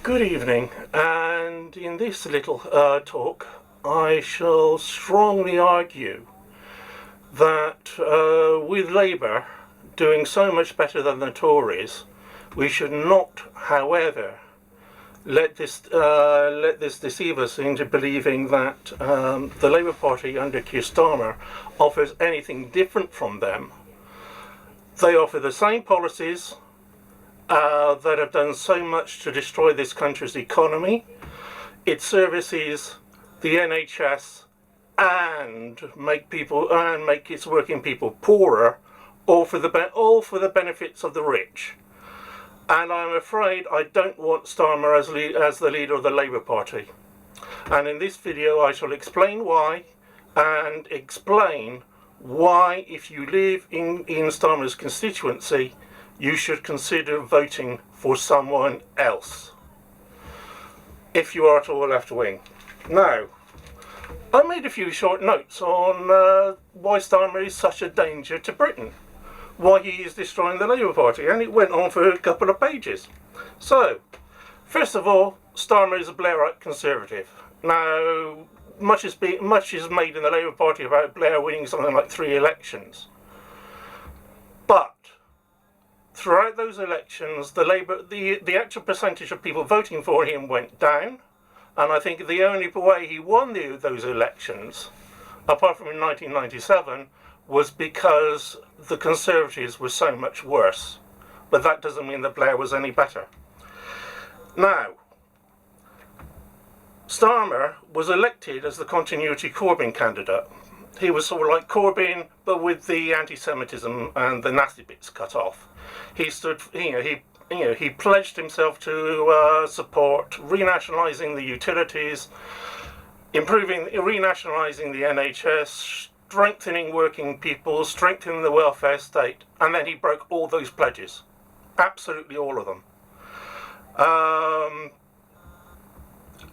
Good evening, and in this little talk I shall strongly argue that with Labour doing so much better than the Tories, we should not, however, let this deceive us into believing that the Labour Party under Keir Starmer offers anything different from them. They offer the same policies that have done so much to destroy this country's economy. It services the NHS and make its working people poorer, all for the benefits of the rich. And I'm afraid I don't want Starmer as the leader of the Labour Party. And in this video I shall explain why, and explain why, if you live in Starmer's constituency, you should consider voting for someone else, if you are at all left-wing. Now, I made a few short notes on why Starmer is such a danger to Britain, why he is destroying the Labour Party, and it went on for a couple of pages. So, first of all, Starmer is a Blairite Conservative. Now, much is made in the Labour Party about Blair winning something like 3 elections. But throughout those elections, the actual percentage of people voting for him went down, and I think the only way he won those elections, apart from in 1997, was because the Conservatives were so much worse. But that doesn't mean that Blair was any better. Now, Starmer was elected as the continuity Corbyn candidate. He was sort of like Corbyn, but with the anti-Semitism and the nasty bits cut off. He stood, he pledged himself to support renationalising the utilities, renationalising the NHS, strengthening working people, strengthening the welfare state, and then he broke all those pledges, absolutely all of them.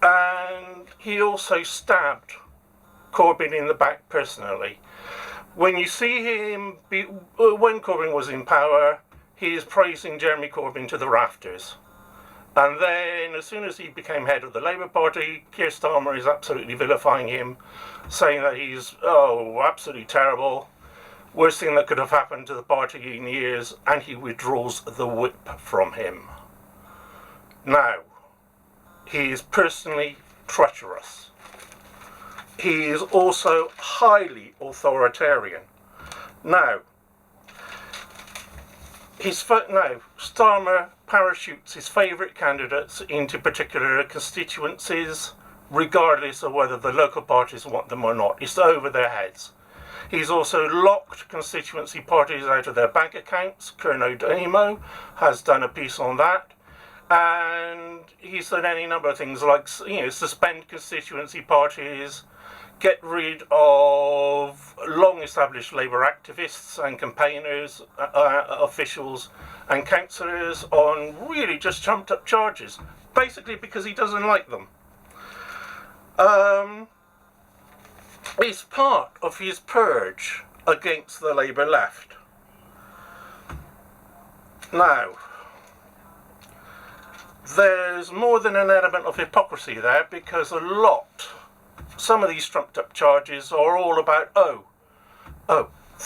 And he also stabbed Corbyn in the back personally. When you see him, when Corbyn was in power, he is praising Jeremy Corbyn to the rafters. And then, as soon as he became head of the Labour Party, Keir Starmer is absolutely vilifying him, saying that he's, absolutely terrible, worst thing that could have happened to the party in years, and he withdraws the whip from him. Now, he is personally treacherous. He is also highly authoritarian. Now, Starmer parachutes his favourite candidates into particular constituencies, regardless of whether the local parties want them or not. It's over their heads. He's also locked constituency parties out of their bank accounts. Kerno Demo has done a piece on that. And he's done any number of things like, suspend constituency parties, get rid of long-established Labour activists and campaigners, officials and councillors on really just trumped-up charges, basically because he doesn't like them. It's part of his purge against the Labour left. Now, there's more than an element of hypocrisy there, because some of these trumped-up charges are all about,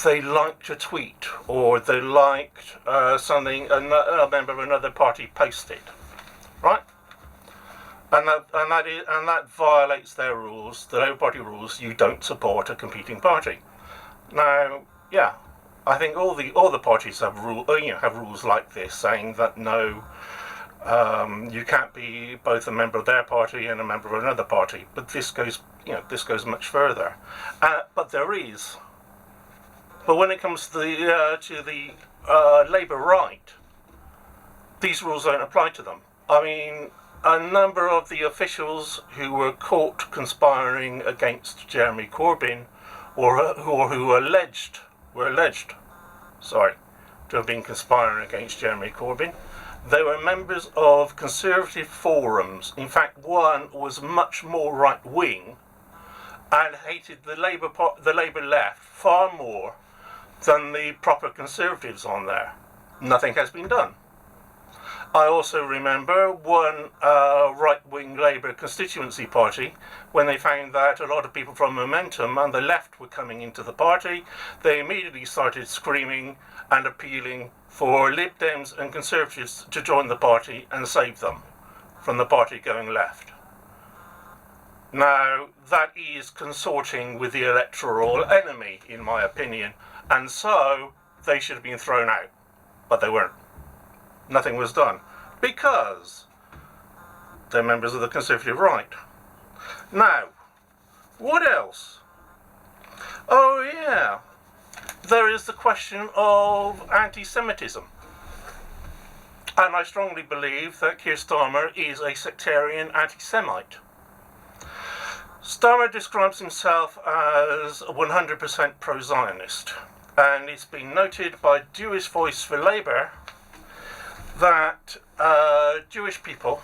they liked a tweet, or they liked something a member of another party posted, right? And that violates their rules, the Labour Party rules. You don't support a competing party. Now, yeah, I think all the parties have rules like this, saying that no, you can't be both a member of their party and a member of another party. But this goes much further. But when it comes to the Labour right, these rules don't apply to them. I mean, a number of the officials who were caught conspiring against Jeremy Corbyn, or who were alleged to have been conspiring against Jeremy Corbyn, they were members of conservative forums. In fact, one was much more right-wing and hated the Labour left far more than the proper Conservatives on there. Nothing has been done. I also remember one right-wing Labour constituency party, when they found that a lot of people from Momentum and the left were coming into the party, they immediately started screaming and appealing for Lib Dems and Conservatives to join the party and save them from the party going left. Now, that is consorting with the electoral enemy, in my opinion, and so they should have been thrown out, but they weren't. Nothing was done, because they're members of the Conservative right. Now, what else? Oh yeah, there is the question of anti-Semitism. And I strongly believe that Keir Starmer is a sectarian anti-Semite. Starmer describes himself as 100% pro-Zionist, and it's been noted by Jewish Voice for Labour that Jewish people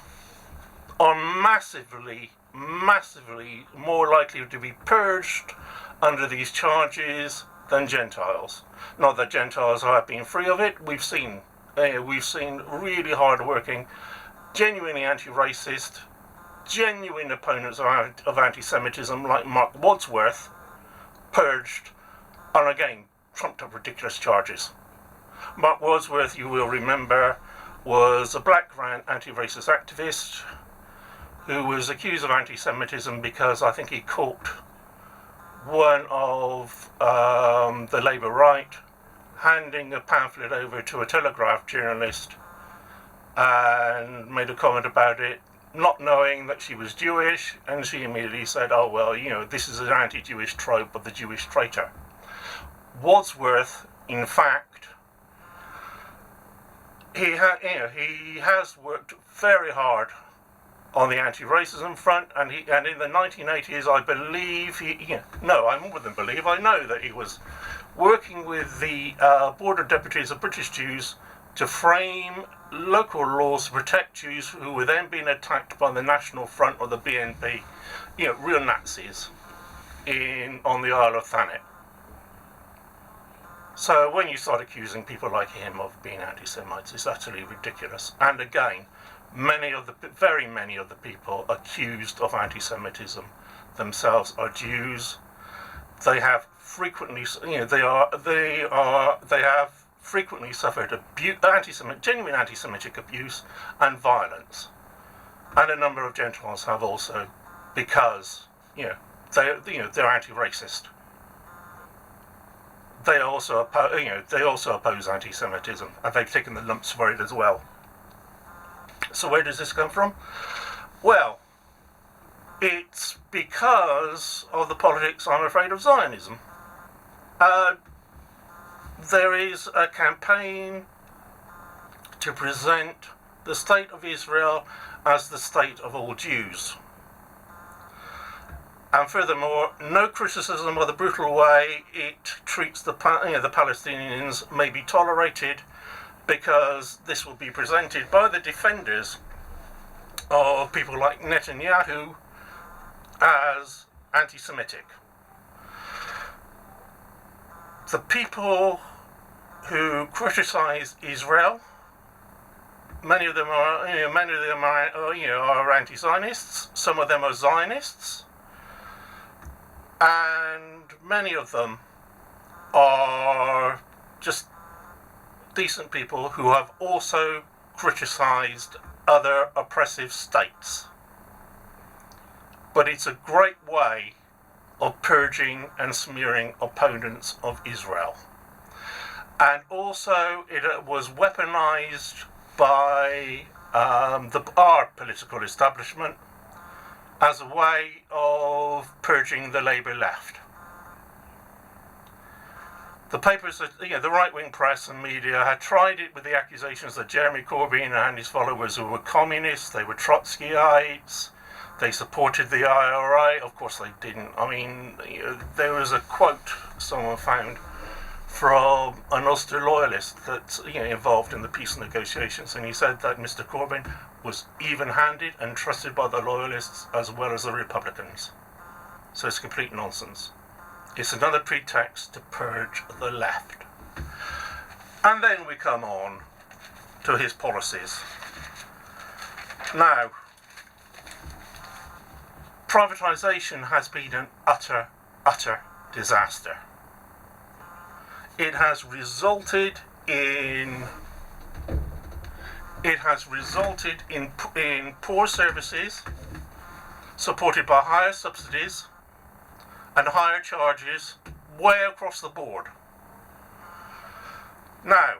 are massively more likely to be purged under these charges than Gentiles. Not that Gentiles have been free of it. We've seen really hard-working, genuinely anti-racist, genuine opponents of anti-Semitism like Mark Wadsworth purged on, again, trumped-up ridiculous charges. Mark Wadsworth, you will remember, was a black anti-racist activist who was accused of anti-Semitism because I think he caught one of the Labour right handing a pamphlet over to a Telegraph journalist and made a comment about it, not knowing that she was Jewish, and she immediately said, oh well, you know, this is an anti-Jewish trope of the Jewish traitor. Wadsworth, in fact, he has worked very hard on the anti-racism front, and in the 1980s, I believe I more than believe, I know that he was working with the Board of Deputies of British Jews to frame local laws to protect Jews who were then being attacked by the National Front or the BNP, real Nazis, on the Isle of Thanet. So when you start accusing people like him of being anti-Semites, it's utterly ridiculous. And again, very many of the people accused of anti-Semitism themselves are Jews. They have frequently, they have frequently suffered genuine anti-Semitic abuse and violence, and a number of Gentiles have also, because they're anti-racist. They also oppose anti-Semitism, and they've taken the lumps for it as well. So where does this come from? Well, it's because of the politics, I'm afraid, of Zionism. There is a campaign to present the state of Israel as the state of all Jews. And furthermore, no criticism of the brutal way it treats the Palestinians may be tolerated, because this will be presented by the defenders of people like Netanyahu as anti-Semitic. The people who criticize Israel, many of them are anti-Zionists. Some of them are Zionists, and many of them are just decent people who have also criticized other oppressive states. But it's a great way of purging and smearing opponents of Israel. And also it was weaponized by our political establishment as a way of purging the Labour left. The papers, the right-wing press and media had tried it with the accusations that Jeremy Corbyn and his followers were communists, they were Trotskyites, they supported the IRA. Of course they didn't. I mean, there was a quote someone found from an Ulster loyalist that's involved in the peace negotiations, and he said that Mr. Corbyn was even-handed and trusted by the loyalists as well as the Republicans. So it's complete nonsense. It's another pretext to purge the left. And then we come on to his policies. Now, privatisation has been an utter disaster. It has resulted in poor services supported by higher subsidies and higher charges way across the board. Now,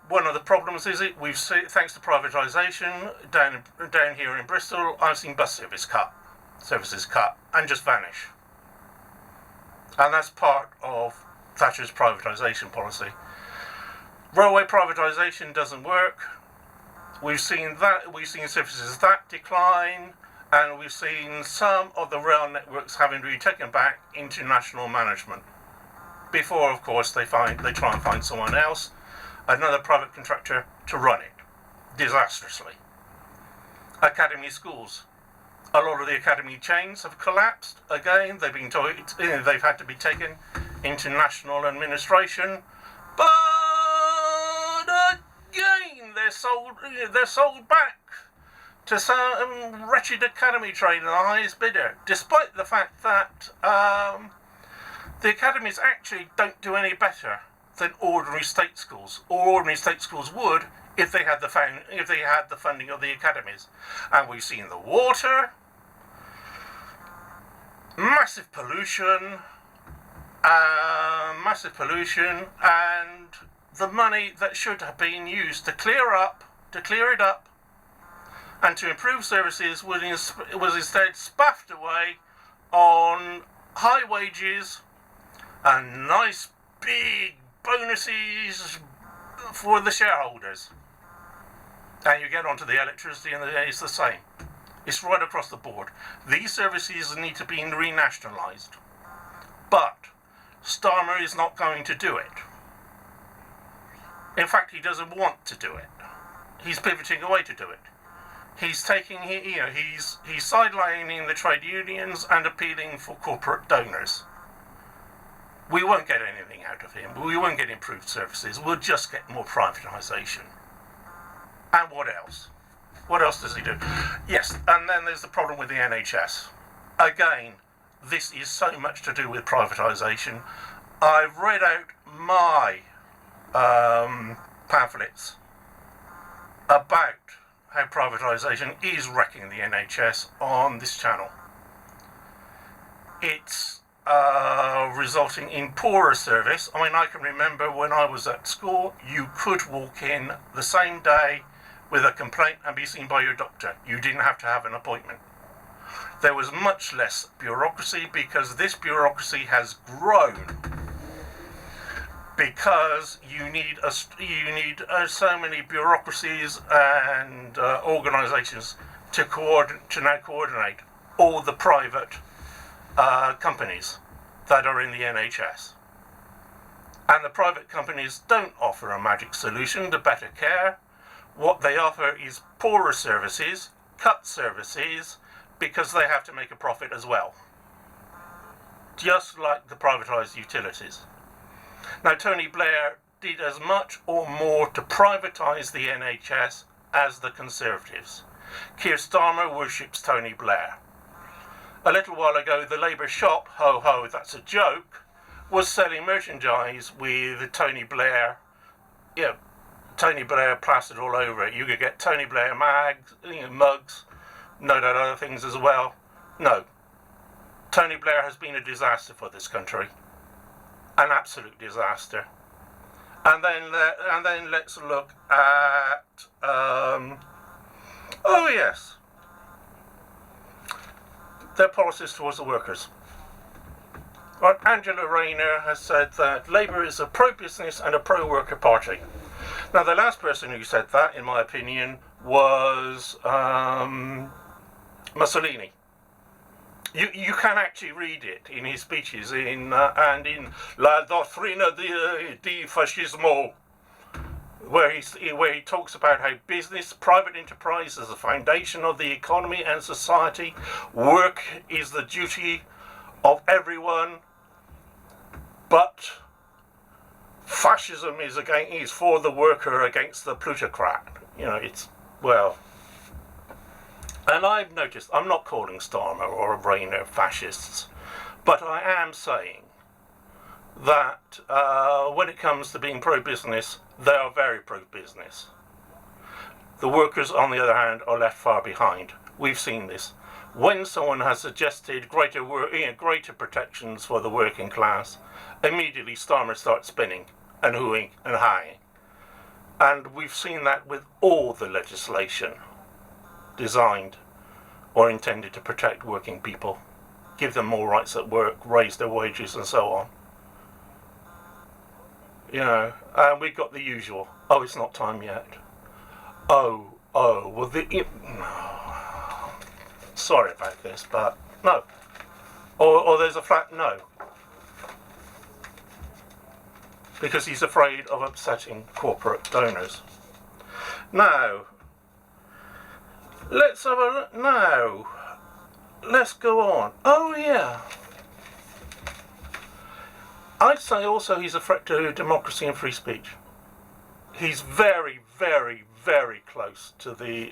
one of the problems is we've seen, thanks to privatisation down here in Bristol, I've seen bus services cut and just vanish. And that's part of Thatcher's privatisation policy. Railway privatisation doesn't work. We've seen services that decline, and we've seen some of the rail networks having to be taken back into national management. Before, of course, they try and find someone else, another private contractor, to run it disastrously. Academy schools. A lot of the academy chains have collapsed. Again, they've had to be taken into national administration, but again they're sold back to some wretched academy trader, the highest bidder, despite the fact that the academies actually don't do any better than ordinary state schools, or ordinary state schools would if they had the funding of the academies. And we've seen the water, massive pollution, and the money that should have been used to clear it up, and to improve services was instead spaffed away on high wages and nice big bonuses for the shareholders. And you get onto the electricity, and it's the same. It's right across the board. These services need to be renationalised. But Starmer is not going to do it. In fact, he doesn't want to do it. He's pivoting away to do it. He's sidelining the trade unions and appealing for corporate donors. We won't get anything out of him. We won't get improved services. We'll just get more privatisation. And what else? What else does he do? Yes, and then there's the problem with the NHS. Again, this is so much to do with privatisation. I've read out my pamphlets about how privatisation is wrecking the NHS on this channel. It's resulting in poorer service. I mean, I can remember when I was at school, you could walk in the same day with a complaint and be seen by your doctor. You didn't have to have an appointment. There was much less bureaucracy because this bureaucracy has grown. Because you need so many bureaucracies and organisations to now coordinate all the private companies that are in the NHS. And the private companies don't offer a magic solution to better care. What they offer is poorer services, cut services, because they have to make a profit as well. Just like the privatised utilities. Now, Tony Blair did as much or more to privatise the NHS as the Conservatives. Keir Starmer worships Tony Blair. A little while ago, the Labour shop, ho ho, that's a joke, was selling merchandise with Tony Blair, Tony Blair plastered all over it. You could get Tony Blair mugs, no doubt other things as well. No. Tony Blair has been a disaster for this country. An absolute disaster. And then let's look at their policies towards the workers. Right, Angela Rayner has said that Labour is a pro-business and a pro-worker party. Now, the last person who said that, in my opinion, was Mussolini. You can actually read it in his speeches in La Dottrina di Fascismo, where he talks about how private enterprise is the foundation of the economy and society. Work is the duty of everyone, but fascism is for the worker against the plutocrat. And I've noticed, I'm not calling Starmer or Rayner fascists, but I am saying that when it comes to being pro-business, they are very pro-business. The workers, on the other hand, are left far behind. We've seen this. When someone has suggested greater protections for the working class, immediately Starmer starts spinning and hooing and hawing. And we've seen that with all the legislation designed or intended to protect working people, give them more rights at work, raise their wages and so on. You know, and we've got the usual, oh, it's not time yet. Oh, well, sorry about this, but no. Or there's a flat no. Because he's afraid of upsetting corporate donors. Now, let's have a look. Now, let's go on. Oh, yeah. I'd say also he's a threat to democracy and free speech. He's very, very, very close to the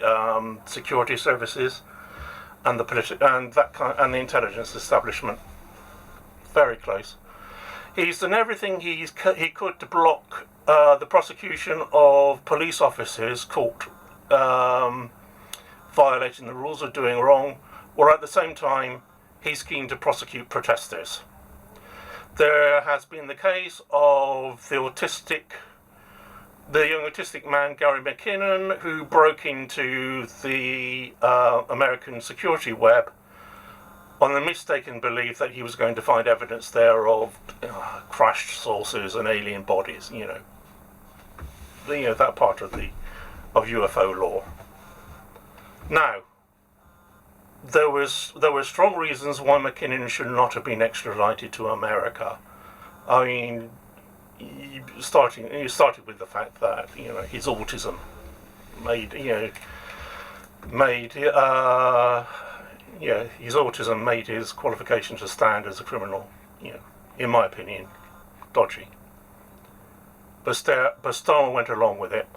security services and the intelligence establishment. Very close. He's done everything he could to block the prosecution of police officers caught violating the rules or doing wrong, or at the same time he's keen to prosecute protesters. There has been the case of the young autistic man Gary McKinnon, who broke into the American security web on the mistaken belief that he was going to find evidence there of crashed saucers and alien bodies. That part of UFO lore. Now, there were strong reasons why McKinnon should not have been extradited to America. I mean, you started with the fact that his autism made his qualification to stand as a criminal, in my opinion, dodgy. But Starmer went along with it,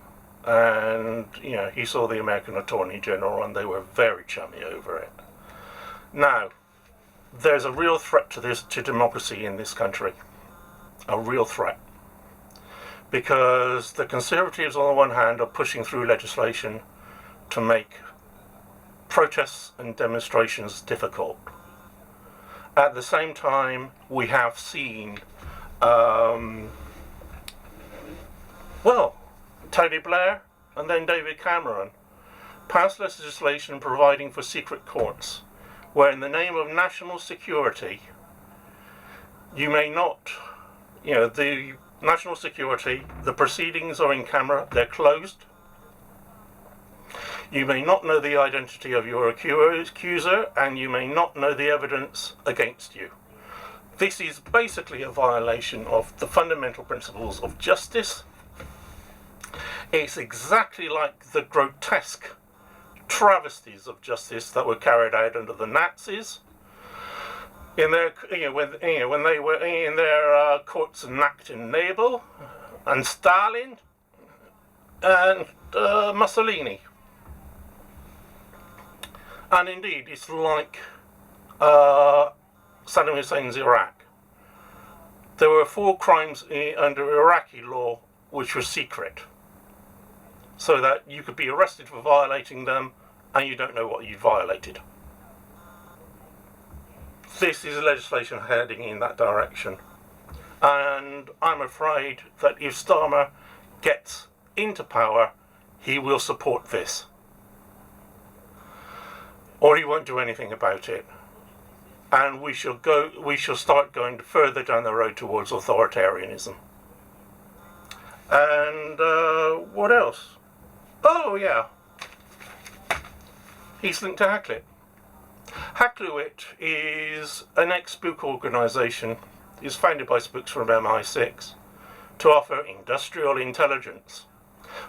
and he saw the American Attorney General, and they were very chummy over it. Now, there's a real threat to democracy in this country, a real threat, because the Conservatives on the one hand are pushing through legislation to make protests and demonstrations difficult. At the same time, we have seen Tony Blair and then David Cameron passed legislation providing for secret courts, where in the name of national security, you may not, the national security, the proceedings are in camera, they're closed. You may not know the identity of your accuser, and you may not know the evidence against you. This is basically a violation of the fundamental principles of justice. It's exactly like the grotesque travesties of justice that were carried out under the Nazis in their, when they were in their courts in Napel and Stalin and Mussolini. And indeed, it's like Saddam Hussein's Iraq. There were 4 crimes under Iraqi law which were secret, so that you could be arrested for violating them and you don't know what you violated. This is legislation heading in that direction. And I'm afraid that if Starmer gets into power, he will support this. Or he won't do anything about it. And we shall start going further down the road towards authoritarianism. And what else? Oh yeah, he's linked to Hakluyt. Hakluyt is an ex-Spook organisation. It's founded by spooks from MI6 to offer industrial intelligence.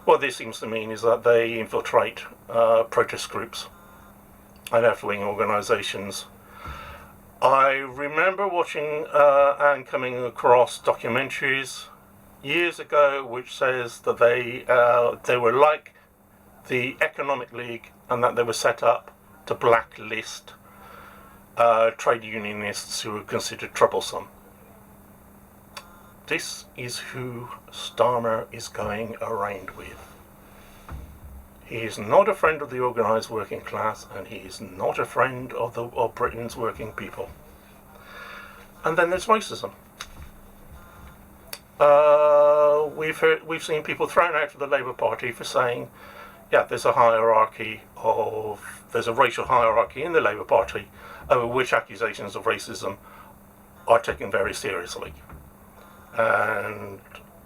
What this seems to mean is that they infiltrate protest groups and left-wing organisations. I remember watching and coming across documentaries years ago which says that they were like the Economic League and that they were set up to blacklist trade unionists who are considered troublesome. This is who Starmer is going around with. He is not a friend of the organised working class, and he is not a friend of Britain's working people. And then there's racism. We've seen people thrown out of the Labour Party for saying, yeah, there's a racial hierarchy in the Labour Party over which accusations of racism are taken very seriously. And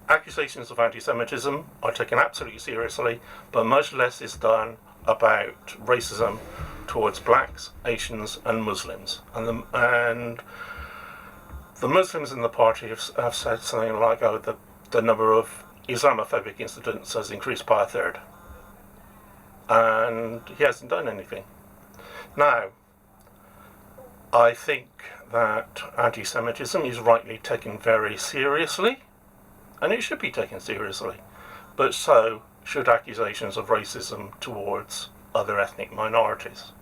accusations of anti-Semitism are taken absolutely seriously, but much less is done about racism towards blacks, Asians and Muslims. And the Muslims in the party have said something like, oh, the number of Islamophobic incidents has increased by a third. And he hasn't done anything. Now, I think that anti-Semitism is rightly taken very seriously, and it should be taken seriously, but so should accusations of racism towards other ethnic minorities.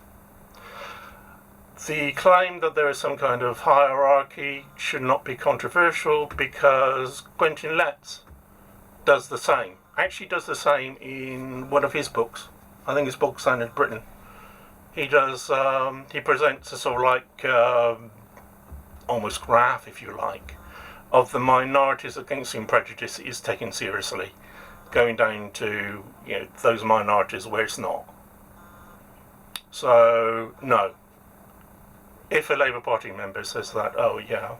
The claim that there is some kind of hierarchy should not be controversial, because Quentin Letts does the same. Actually does the same in one of his books. I think his book Standard Britain. He presents a sort of like almost graph, if you like, of the minorities against whom prejudice is taken seriously, going down to those minorities where it's not. So no. If a Labour Party member says that, oh yeah,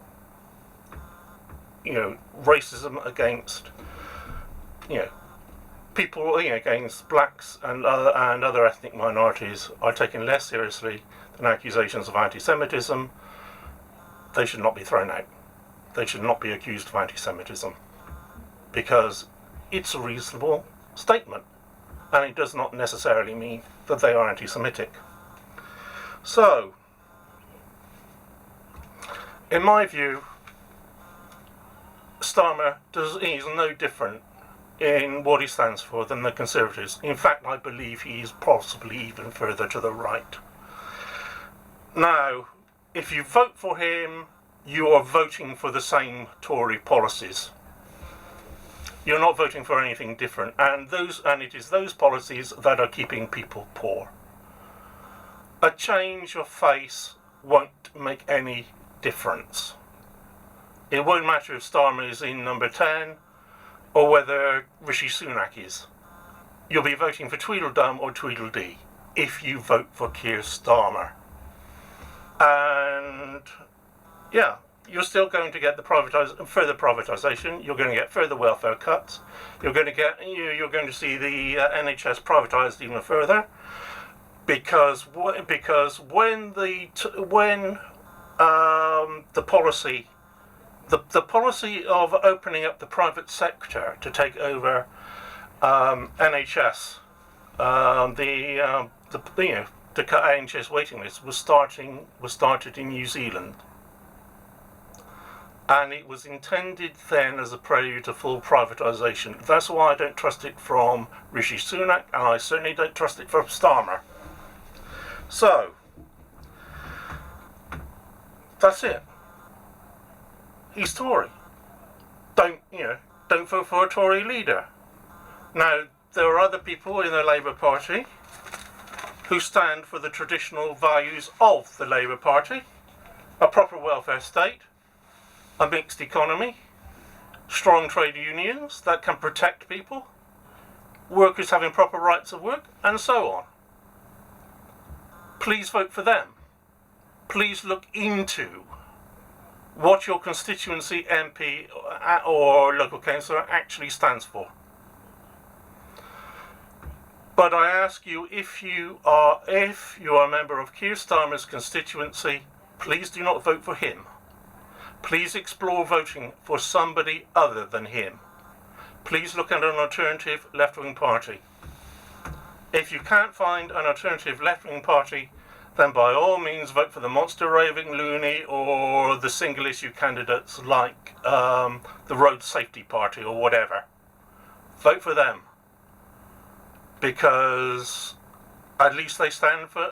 racism against, people, against blacks and other ethnic minorities are taken less seriously than accusations of anti-Semitism, they should not be thrown out. They should not be accused of anti-Semitism, because it's a reasonable statement, and it does not necessarily mean that they are anti-Semitic. So, in my view, Starmer is no different in what he stands for than the Conservatives. In fact, I believe he is possibly even further to the right. Now, if you vote for him, you are voting for the same Tory policies. You're not voting for anything different, and it is those policies that are keeping people poor. A change of face won't make any difference. It won't matter if Starmer is in number 10 or whether Rishi Sunak is. You'll be voting for Tweedledum or Tweedledee if you vote for Keir Starmer. And yeah, you're still going to get further privatisation. You're going to get further welfare cuts. You're going to see the NHS privatised even further, because when the policy of opening up the private sector to take over NHS, to cut NHS waiting lists was started in New Zealand, and it was intended then as a prelude to full privatisation. That's why I don't trust it from Rishi Sunak, and I certainly don't trust it from Starmer. So that's it. He's Tory. Don't vote for a Tory leader. Now, there are other people in the Labour Party who stand for the traditional values of the Labour Party: a proper welfare state, a mixed economy, strong trade unions that can protect people, workers having proper rights of work, and so on. Please vote for them. Please look into what your constituency MP or local councillor actually stands for. But I ask you, if you are a member of Keir Starmer's constituency, please do not vote for him. Please explore voting for somebody other than him. Please look at an alternative left-wing party. If you can't find an alternative left-wing party, then by all means vote for the monster raving loony or the single issue candidates like the Road Safety Party or whatever. Vote for them, because at least they stand for